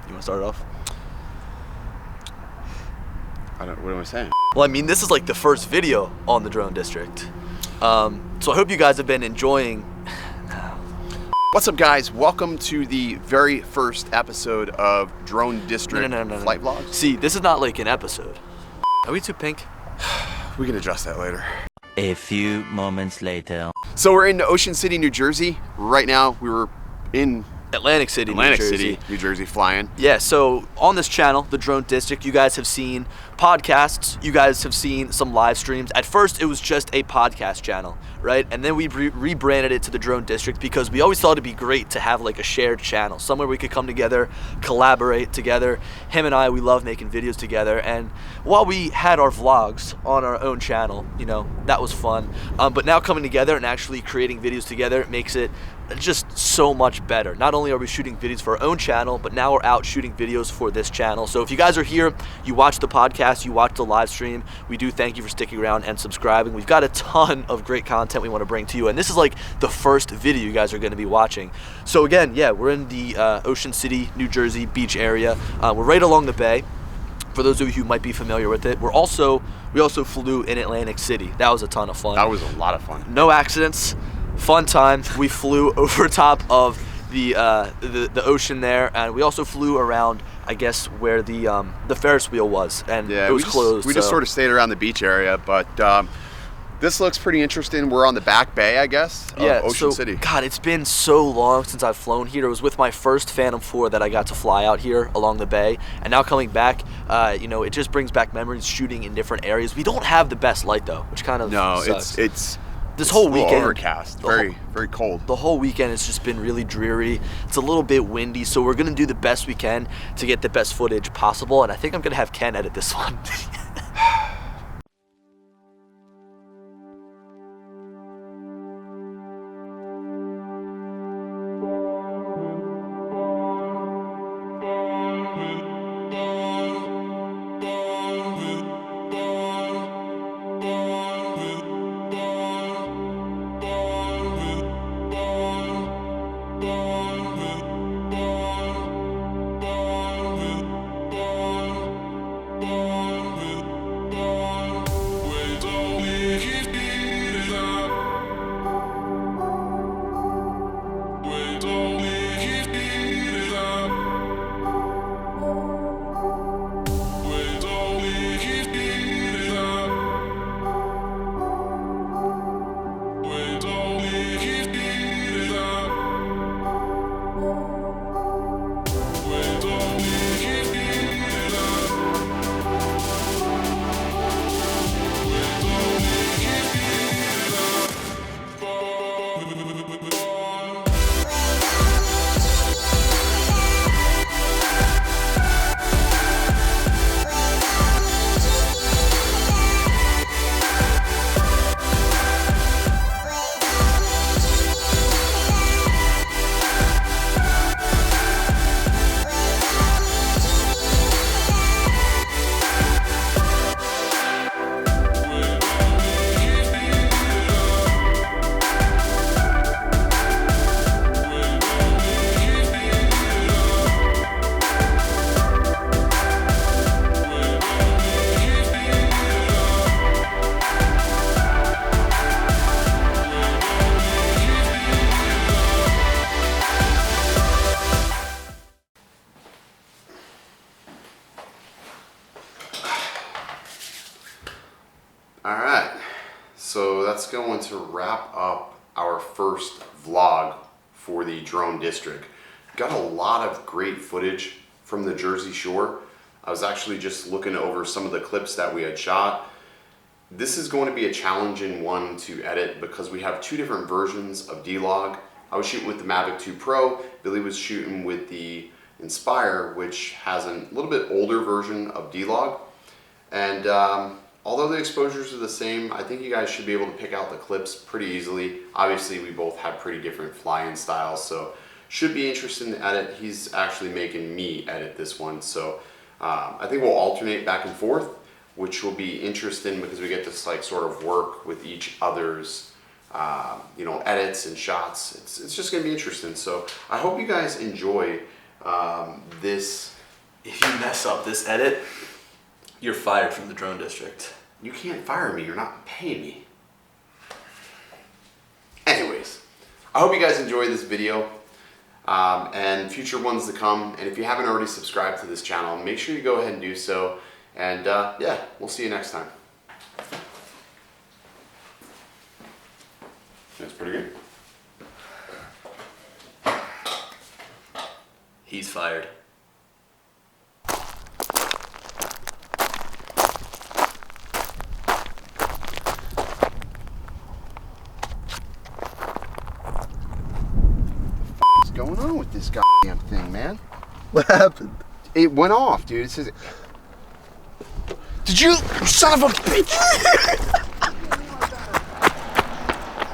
You want to start it off? What am I saying? Well, I mean, this is like the first video on the Drone District. So I hope you guys have been enjoying. What's up, guys? Welcome to the very first episode of Drone District Flight Vlogs. See, this is not like an episode. Are we too pink? We can adjust that later. A few moments later. So we're in Ocean City, New Jersey. Right now, we were in Atlantic City, New Jersey, flying. Yeah, so on this channel, the Drone District, you guys have seen podcasts, you guys have seen some live streams. At first, it was just a podcast channel, right? And then we rebranded it to the Drone District because we always thought it'd be great to have like a shared channel, somewhere we could come together, collaborate together. Him and I, we love making videos together. And while we had our vlogs on our own channel, you know, that was fun. But now coming together and actually creating videos together makes it just so much better. Not only are we shooting videos for our own channel, but now we're out shooting videos for this channel. So if you guys are here, you watch the podcast, you watch the live stream, we do thank you for sticking around and subscribing. We've got a ton of great content we want to bring to you, and this is like the first video you guys are going to be watching. So again, yeah, we're in the Ocean City, New Jersey beach area. We're right along the bay. For those of you who might be familiar with it, we also flew in Atlantic City. That was a ton of fun. That was a lot of fun. No accidents. Fun time. We flew over top of the ocean there, and we also flew around, I guess, where the Ferris wheel was, and yeah, it was closed. We just sort of stayed around the beach area, but this looks pretty interesting. We're on the back bay, I guess, of Ocean City. God, it's been so long since I've flown here. It was with my first Phantom 4 that I got to fly out here along the bay, and now coming back, you know, it just brings back memories shooting in different areas. We don't have the best light though, which kind of sucks. it's this whole weekend, overcast, very cold. The whole weekend has just been really dreary. It's a little bit windy, so we're gonna do the best we can to get the best footage possible. And I think I'm gonna have Ken edit this one. Alright, so that's going to wrap up our first vlog for the Drone District. Got a lot of great footage from the Jersey Shore. I was actually just looking over some of the clips that we had shot. This is going to be a challenging one to edit because we have two different versions of D-Log. I was shooting with the Mavic 2 Pro, Billy was shooting with the Inspire, which has a little bit older version of D-Log. And although the exposures are the same, I think you guys should be able to pick out the clips pretty easily. Obviously, we both have pretty different flying styles, so should be interesting to edit. He's actually making me edit this one, so I think we'll alternate back and forth, which will be interesting because we get to like sort of work with each other's you know, edits and shots. It's just gonna be interesting. So I hope you guys enjoy this If you mess up this edit, you're fired from the drone district. You can't fire me, you're not paying me. Anyways, I hope you guys enjoyed this video and future ones to come. And if you haven't already subscribed to this channel, make sure you go ahead and do so. And yeah, we'll see you next time. That's pretty good. He's fired. What's going on with this goddamn thing, man? What happened? It went off, dude. It says, did you son of a bitch?